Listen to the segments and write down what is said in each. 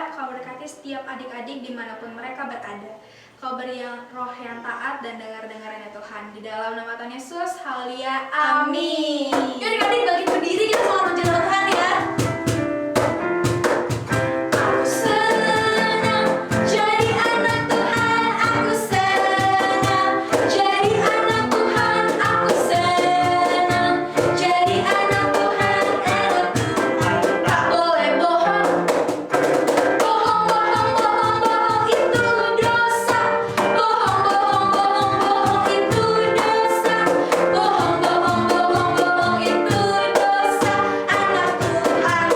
Kau berkati setiap adik-adik dimanapun mereka berada. Kau beri roh yang taat dan dengar-dengaran ya Tuhan. Di dalam nama Tuhan Yesus, haleluya, amin. Yuk adik-adik bagi berdiri kita sama menjaga Tuhan ya. Aku senang jadi anak Tuhan, aku senang jadi anak Tuhan, aku senang jadi anak Tuhan, tak boleh bohong, bohong, bohong, bohong, bohong itu dosa, bohong, bohong, bohong, bohong itu dosa, bohong, bohong, bohong, bohong itu dosa, anak Tuhan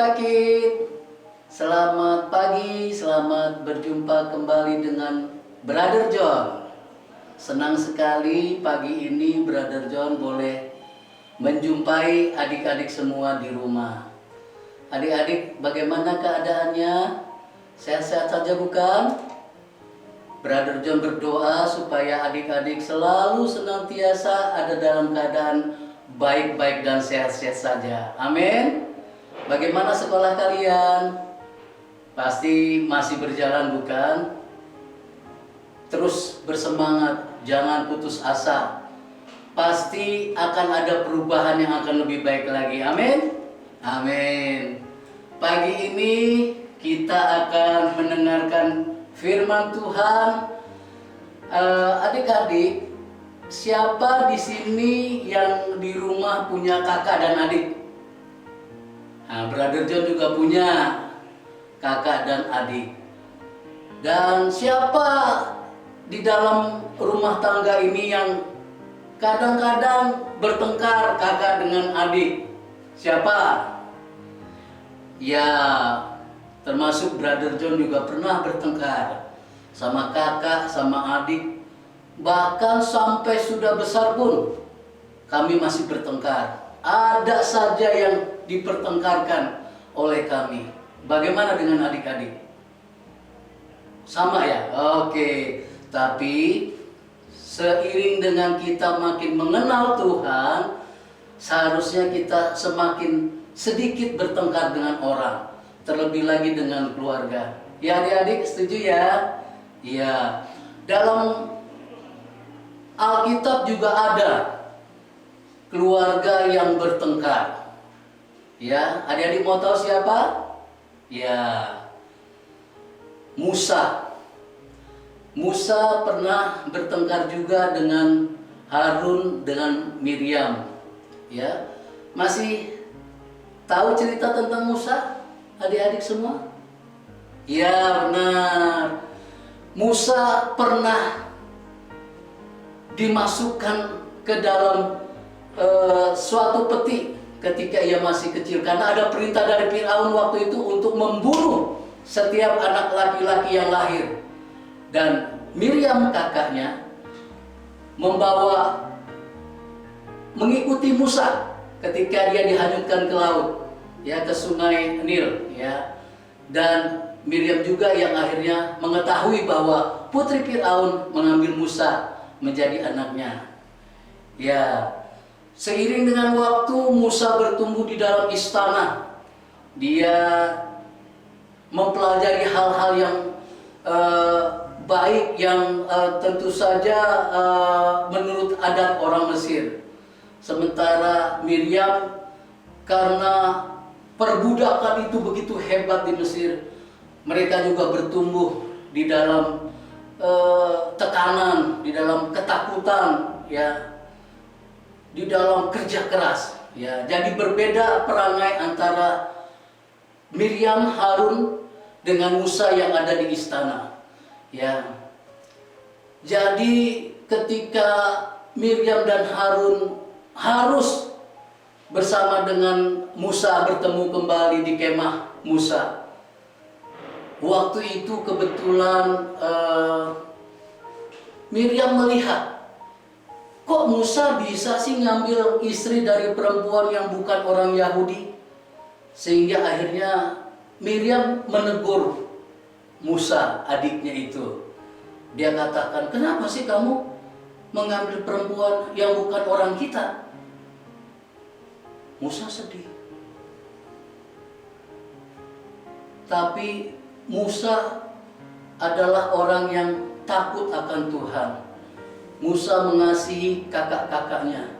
sakit. Selamat pagi, selamat berjumpa kembali dengan Brother John. Senang sekali pagi ini Brother John boleh menjumpai adik-adik semua di rumah. Adik-adik, bagaimana keadaannya? Sehat-sehat saja bukan? Brother John berdoa supaya adik-adik selalu senantiasa ada dalam keadaan baik-baik dan sehat-sehat saja. Amin. Bagaimana sekolah kalian? Pasti masih berjalan bukan? Terus bersemangat, jangan putus asa. Pasti akan ada perubahan yang akan lebih baik lagi. Amin. Amin. Pagi ini kita akan mendengarkan firman Tuhan. Adik-adik, siapa di sini yang di rumah punya kakak dan adik? Nah, Brother John juga punya kakak dan adik. Dan siapa di dalam rumah tangga ini yang kadang-kadang bertengkar kakak dengan adik? Siapa? Ya, termasuk Brother John juga pernah bertengkar sama kakak, sama adik. Bahkan sampai sudah besar pun kami masih bertengkar. Ada saja yang dipertengkarkan oleh kami. Bagaimana dengan adik-adik? Sama ya? Oke. Tapi seiring dengan kita makin mengenal Tuhan, seharusnya kita semakin sedikit bertengkar dengan orang, terlebih lagi dengan keluarga. Ya adik-adik, setuju ya? Iya. Dalam Alkitab juga ada keluarga yang bertengkar. Ya, adik-adik mau tahu siapa? Ya, Musa. Musa pernah bertengkar juga dengan Harun dengan Miriam. Ya, masih tahu cerita tentang Musa, adik-adik semua? Ya, benar. Musa pernah dimasukkan ke dalam suatu peti ketika ia masih kecil, karena ada perintah dari Firaun waktu itu untuk membunuh setiap anak laki-laki yang lahir. Dan Miriam kakaknya mengikuti Musa ketika dia dihanyutkan ke laut, ya, ke sungai Nil, ya. Dan Miriam juga yang akhirnya mengetahui bahwa putri Firaun mengambil Musa menjadi anaknya. Ya, seiring dengan waktu Musa bertumbuh di dalam istana. Dia mempelajari hal-hal yang baik yang tentu saja menurut adat orang Mesir. Sementara Miriam, karena perbudakan itu begitu hebat di Mesir, mereka juga bertumbuh di dalam tekanan, di dalam ketakutan, ya, di dalam kerja keras, ya. Jadi berbeda perangai antara Miriam, Harun dengan Musa yang ada di istana, ya. Jadi ketika Miriam dan Harun harus bersama dengan Musa bertemu kembali di kemah Musa. Waktu itu kebetulan Miriam melihat, kok Musa bisa sih ngambil istri dari perempuan yang bukan orang Yahudi? Sehingga akhirnya Miriam menegur Musa, adiknya itu. Dia katakan, kenapa sih kamu mengambil perempuan yang bukan orang kita? Musa sedih. Tapi Musa adalah orang yang takut akan Tuhan. Musa mengasihi kakak-kakaknya.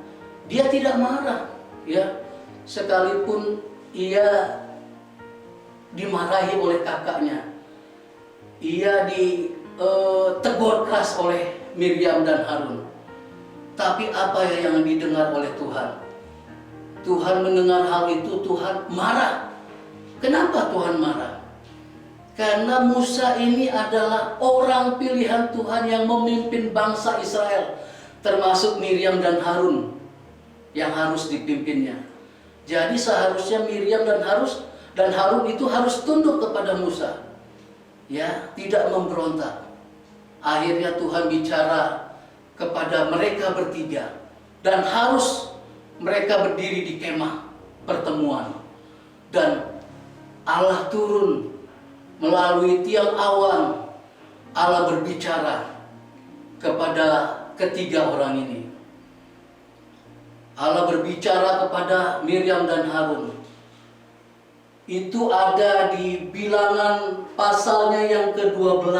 Dia tidak marah, ya. Sekalipun ia dimarahi oleh kakaknya, ia ditegur keras oleh Miriam dan Harun. Tapi apa yang didengar oleh Tuhan? Tuhan mendengar hal itu, Tuhan marah. Kenapa Tuhan marah? Karena Musa ini adalah orang pilihan Tuhan yang memimpin bangsa Israel, termasuk Miriam dan Harun yang harus dipimpinnya. Jadi seharusnya Miriam dan dan Harun itu harus tunduk kepada Musa. Ya, tidak memberontak. Akhirnya Tuhan bicara kepada mereka bertiga dan harus mereka berdiri di kemah pertemuan. Dan Allah turun melalui tiang awan. Allah berbicara kepada ketiga orang ini. Allah berbicara kepada Miriam dan Harun. Itu ada di Bilangan pasalnya yang ke-12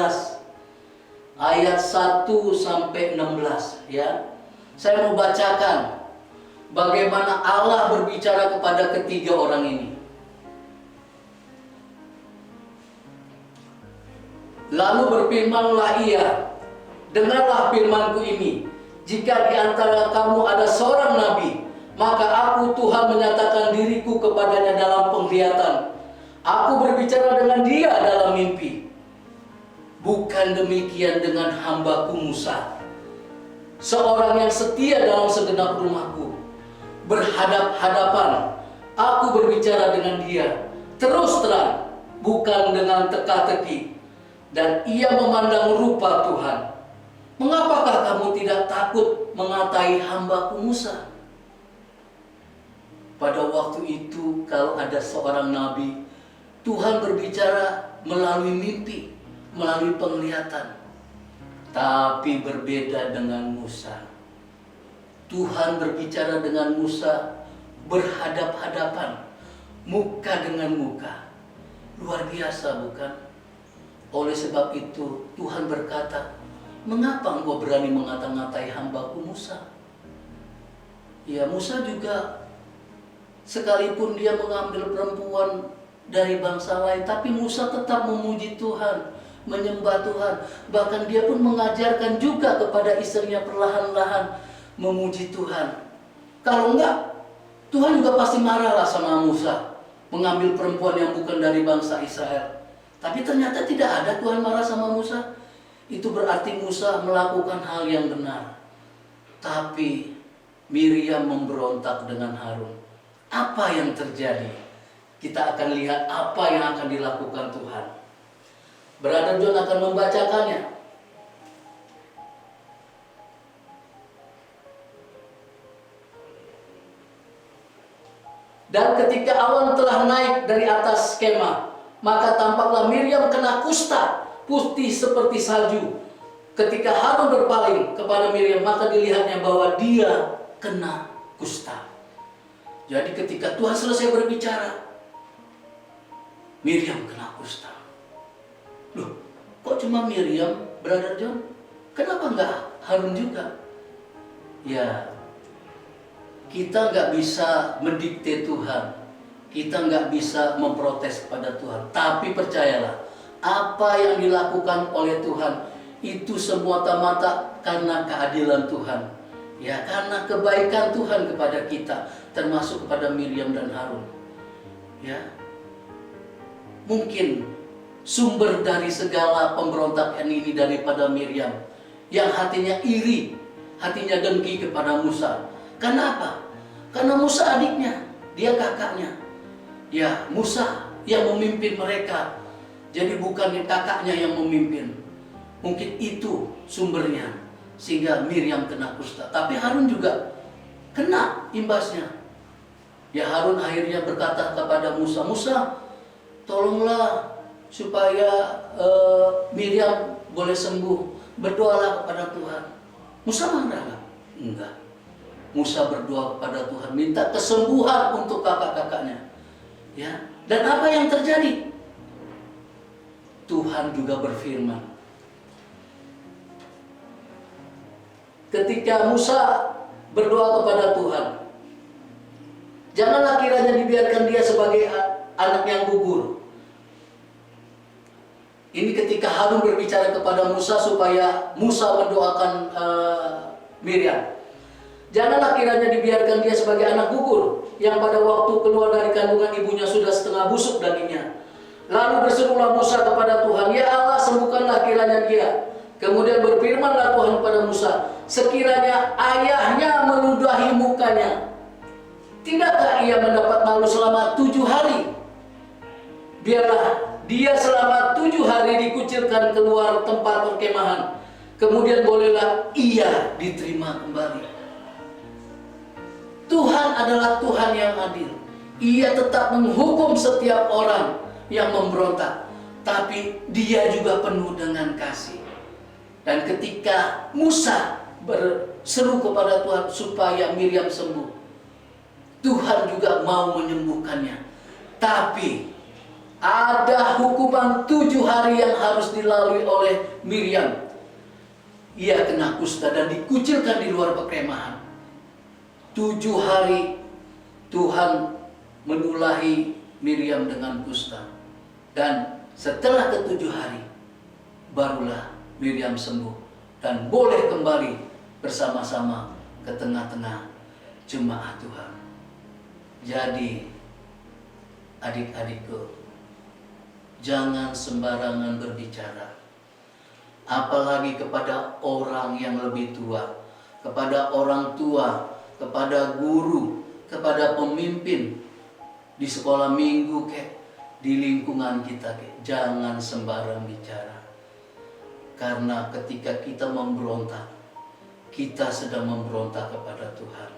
ayat 1 sampai 16 ya. Saya mau bacakan bagaimana Allah berbicara kepada ketiga orang ini. Lalu berfirmanlah ia, dengarlah firmanku ini, jika di antara kamu ada seorang nabi, maka aku Tuhan menyatakan diriku kepadanya dalam penglihatan. Aku berbicara dengan dia dalam mimpi. Bukan demikian dengan hambaku Musa, seorang yang setia dalam segenap rumahku. Berhadap-hadapan aku berbicara dengan dia, terus terang, bukan dengan teka-teki. Dan ia memandang rupa Tuhan. Mengapakah kamu tidak takut mengatai hambaku Musa? Pada waktu itu kalau ada seorang nabi, Tuhan berbicara melalui mimpi, melalui penglihatan. Tapi berbeda dengan Musa. Tuhan berbicara dengan Musa berhadap-hadapan, muka dengan muka. Luar biasa bukan? Oleh sebab itu Tuhan berkata, mengapa engkau berani mengata-ngatai hambaku Musa? Ya, Musa juga sekalipun dia mengambil perempuan dari bangsa lain, tapi Musa tetap memuji Tuhan, menyembah Tuhan. Bahkan dia pun mengajarkan juga kepada istrinya perlahan-lahan memuji Tuhan. Kalau enggak, Tuhan juga pasti marahlah sama Musa mengambil perempuan yang bukan dari bangsa Israel. Tapi ternyata tidak ada Tuhan marah sama Musa. Itu berarti Musa melakukan hal yang benar. Tapi Miriam memberontak dengan Harun. Apa yang terjadi? Kita akan lihat apa yang akan dilakukan Tuhan. Brother John akan membacakannya. Dan ketika awan telah naik dari atas kemah, maka tampaklah Miriam kena kusta, putih seperti salju. Ketika Harun berpaling kepada Miriam, maka dilihatnya bahwa dia kena kusta. Jadi ketika Tuhan selesai berbicara, Miriam kena kusta. Loh, kok cuma Miriam, Brother John? Kenapa enggak Harun juga? Ya, kita nggak bisa mendikte Tuhan. Kita nggak bisa memprotes kepada Tuhan. Tapi percayalah, apa yang dilakukan oleh Tuhan itu semata-mata karena keadilan Tuhan. Ya, karena kebaikan Tuhan kepada kita, termasuk kepada Miriam dan Harun. Ya, mungkin sumber dari segala pemberontakan ini daripada Miriam, yang hatinya iri, hatinya dengki kepada Musa. Kenapa? Karena Musa adiknya, dia kakaknya. Ya, Musa yang memimpin mereka. Jadi bukan kakaknya yang memimpin. Mungkin itu sumbernya, sehingga Miriam kena kusta. Tapi Harun juga kena imbasnya. Ya, Harun akhirnya berkata kepada Musa, Musa, tolonglah supaya Miriam boleh sembuh. Berdoalah kepada Tuhan. Musa marah nggak? Enggak. Musa berdoa kepada Tuhan, minta kesembuhan untuk kakak-kakaknya. Ya, dan apa yang terjadi? Tuhan juga berfirman. Ketika Musa berdoa kepada Tuhan, janganlah kiranya dibiarkan dia sebagai anak yang gugur. Ini ketika Harun berbicara kepada Musa supaya Musa mendoakan Miriam. Janganlah kiranya dibiarkan dia sebagai anak gugur, yang pada waktu keluar dari kandungan ibunya sudah setengah busuk dagingnya. Lalu berserulah Musa kepada Tuhan, ya Allah, sembuhkanlah kiranya dia. Kemudian berfirmanlah Tuhan kepada Musa, sekiranya ayahnya meludahi mukanya, tidakkah ia mendapat malu selama 7 hari? biarlah dia selama 7 hari dikucilkan keluar tempat perkemahan. Kemudian bolehlah ia diterima kembali. Tuhan adalah Tuhan yang adil. Ia tetap menghukum setiap orang yang memberontak, tapi dia juga penuh dengan kasih. Dan ketika Musa berseru kepada Tuhan supaya Miriam sembuh, Tuhan juga mau menyembuhkannya. Tapi ada hukuman 7 hari yang harus dilalui oleh Miriam. Ia kena kusta dan dikucilkan di luar perkemahan. 7 hari Tuhan menulahi Miriam dengan kusta. Dan setelah ke-7 hari, barulah Miriam sembuh dan boleh kembali bersama-sama ke tengah-tengah jemaat Tuhan. Jadi, adik-adikku, jangan sembarangan berbicara. Apalagi kepada orang yang lebih tua, kepada orang tua, kepada guru, kepada pemimpin di sekolah minggu kek, di lingkungan kita kek. Jangan sembarang bicara. Karena ketika kita memberontak, kita sedang memberontak kepada Tuhan.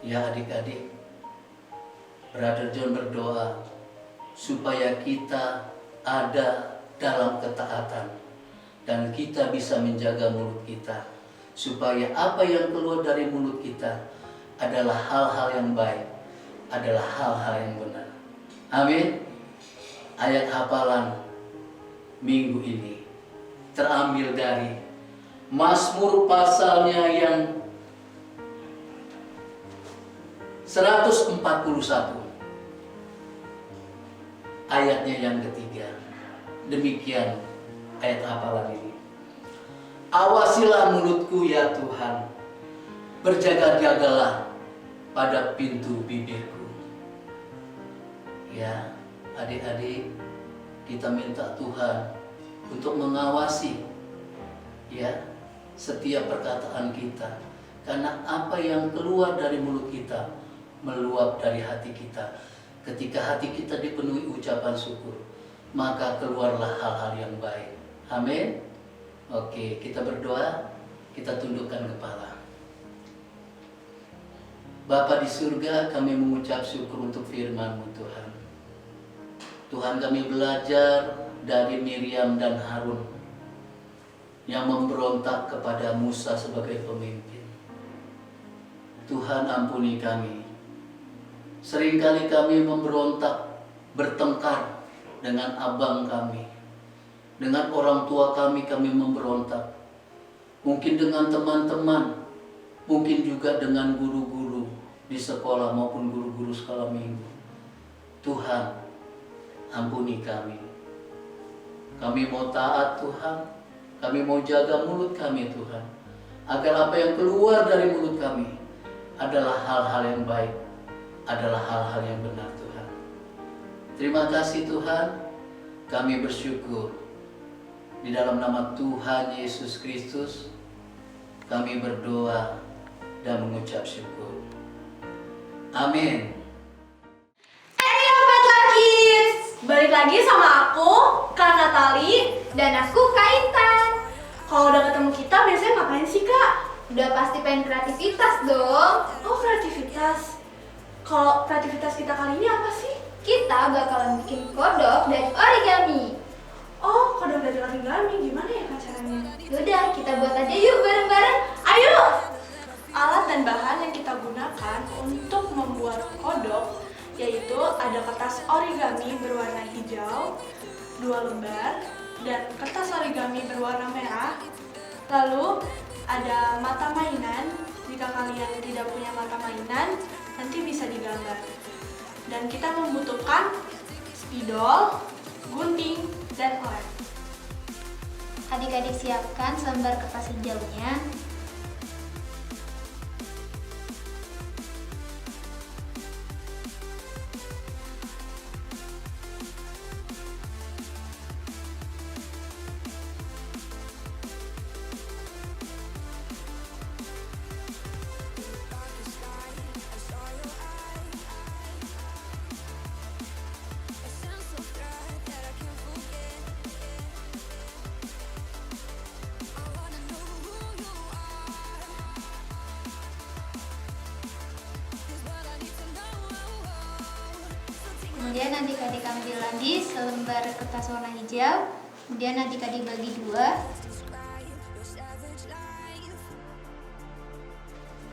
Ya adik-adik, Brother John berdoa supaya kita ada dalam ketaatan dan kita bisa menjaga mulut kita, supaya apa yang keluar dari mulut kita adalah hal-hal yang baik, adalah hal-hal yang benar. Amin. Ayat hafalan minggu ini terambil dari Mazmur pasalnya yang 141, ayatnya yang ketiga. Demikian ayat hafalan ini. Awasilah mulutku ya Tuhan, berjaga-jagalah pada pintu bibirku. Ya adik-adik, kita minta Tuhan untuk mengawasi ya setiap perkataan kita. Karena apa yang keluar dari mulut kita meluap dari hati kita. Ketika hati kita dipenuhi ucapan syukur, maka keluarlah hal-hal yang baik. Amin. Oke, kita berdoa, kita tundukkan kepala. Bapa di surga, kami mengucap syukur untuk firman-Mu Tuhan. Tuhan, kami belajar dari Miriam dan Harun yang memberontak kepada Musa sebagai pemimpin. Tuhan, ampuni kami. Seringkali kami memberontak, bertengkar dengan abang kami, dengan orang tua kami memberontak. Mungkin dengan teman-teman, mungkin juga dengan guru-guru di sekolah maupun guru-guru sekolah minggu. Tuhan, ampuni kami. Kami mau taat Tuhan, kami mau jaga mulut kami Tuhan, agar apa yang keluar dari mulut kami adalah hal-hal yang baik, adalah hal-hal yang benar Tuhan. Terima kasih Tuhan, kami bersyukur. Di dalam nama Tuhan Yesus Kristus, kami berdoa dan mengucap syukur. Amin. Hey Petla Kids, balik lagi sama aku, Kak Natali, Dan aku Kaitan. Kalau udah ketemu kita biasanya ngapain sih Kak? Udah pasti pengen kreativitas dong. Oh kreativitas. Kalau kreativitas kita kali ini apa sih? Kita bakalan bikin kodok dari origami. Oh kodok dari origami, gimana ya Kak caranya? Yaudah, kita buat aja yuk bareng-bareng. Ayo! Alat dan bahan yang kita gunakan untuk membuat kodok yaitu ada kertas origami berwarna hijau 2 lembar dan kertas origami berwarna merah. Lalu ada mata mainan. Jika kalian tidak punya mata mainan, nanti bisa digambar. Dan kita membutuhkan spidol, gunting, dan lem. Adik-adik siapkan selembar kertas hijaunya. Kemudian adik-adik ambil lagi selembar kertas warna hijau. Kemudian adik-adik bagi dua.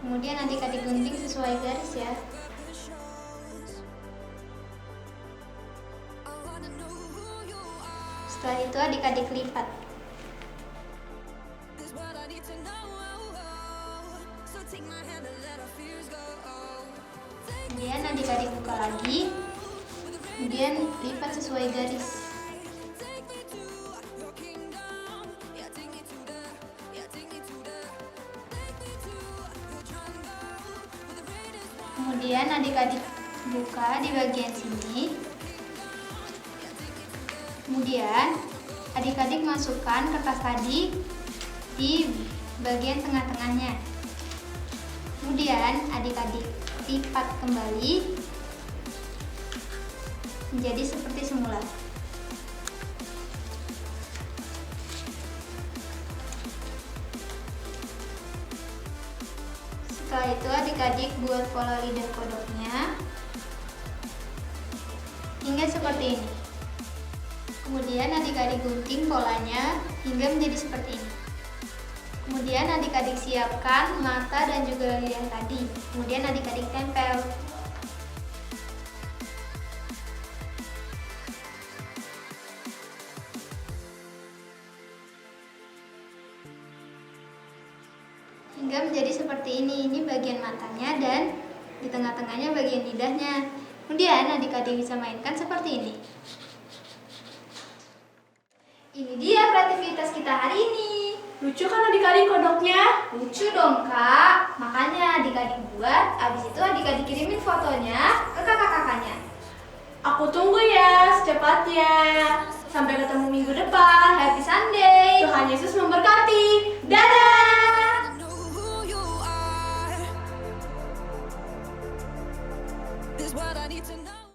Kemudian adik-adik gunting sesuai garis ya. Setelah itu adik-adik lipat. Kemudian adik-adik buka lagi. Kemudian lipat sesuai garis. Kemudian adik-adik buka di bagian sini. Kemudian adik-adik masukkan kertas tadi di bagian tengah-tengahnya. Kemudian adik-adik lipat kembali menjadi seperti semula. Setelah itu adik-adik buat pola lidah kodoknya hingga seperti ini. Kemudian adik-adik gunting polanya hingga menjadi seperti ini. Kemudian adik-adik siapkan mata dan juga lidah tadi. Kemudian adik-adik tempel. Hingga menjadi seperti ini. Ini bagian matanya dan di tengah-tengahnya bagian lidahnya. Kemudian adik-adik bisa mainkan seperti ini. Ini dia kreativitas kita hari ini. Lucu kan adik-adik kodoknya? Lucu dong kak, makanya adik-adik buat, abis itu adik-adik kirimin fotonya ke kakak-kakaknya. Aku tunggu ya secepatnya. Sampai ketemu minggu depan. Happy Sunday! Tuhan Yesus memberkati. Dadah! This what I need to know.